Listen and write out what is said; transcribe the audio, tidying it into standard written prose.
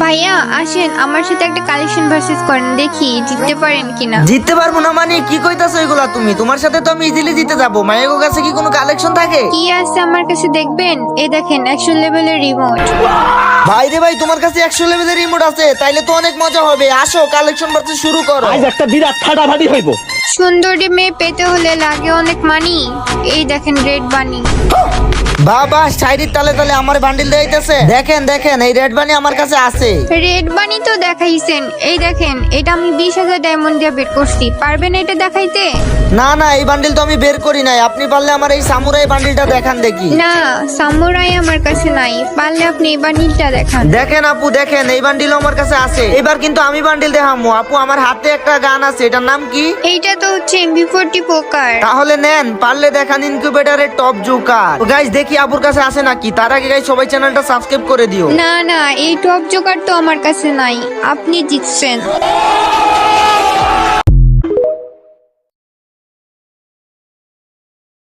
ভাইয়া আসেন আমার সাথে একটা কালেকশন ভার্সেস করেন, দেখি জিততে পারেন কিনা। জিততে পারবো না মানে কি কইতাছো এগুলা তুমি? তোমার সাথে তো আমি ইজিলি জিতে যাবো। মায়ের কাছে কি কোনো কালেকশন থাকে? কি আছে আমার কাছে দেখবেন? এই দেখেন 100 লেভেলের রিমোট। ভাই রে ভাই, তোমার কাছে 100 লেভেলের রিমোট আছে? তাইলে তো অনেক মজা হবে। আসো কালেকশন ভার্সেস শুরু করো। আজ একটা বিরাট ফাটাফাটি হইব। সুন্দরী মেয়ে পেতে হলে লাগে অনেক মানি। এই দেখেন রেড বানি। বাবা শাইরির তালে তালে আমার বান্ডিল দেইতেছে। দেখেন দেখেন এই রেড বানি আমার কাছে আছে। রেড বানি তো দেখাইছেন, এই দেখেন এটা আমি 20,000 ডায়মন্ড দিয়ে বের করছি, পারবেন এটা দেখাইতে? না না, এই বান্ডিল তো আমি বের করি নাই। আপনি পারলে আমার এই সামুরাই বান্ডিলটা দেখান দেখি। না, সামুরাই আমার কাছে নাই, পারলে আপনি এই বান্ডিলটা দেখান। দেখেন আপু দেখেন, এই বান্ডিল আমার কাছে আছে। এবার কিন্তু আমি বান্ডিল দেখামু। আপু আমার হাতে একটা গান আছে, এটার নাম কি? এইটা তো হচ্ছে MP40 পোকার। তাহলে নেন, পারলে দেখান ইনকিউবেটরের টপ জোকার। তো গাইস দেখি আপুর কাছে আছে নাকি। তার আগে গাইস সবাই চ্যানেলটা সাবস্ক্রাইব করে দিও। না না, এই টপ জোকার তো আমার কাছে নাই, আপনি জিতছেন।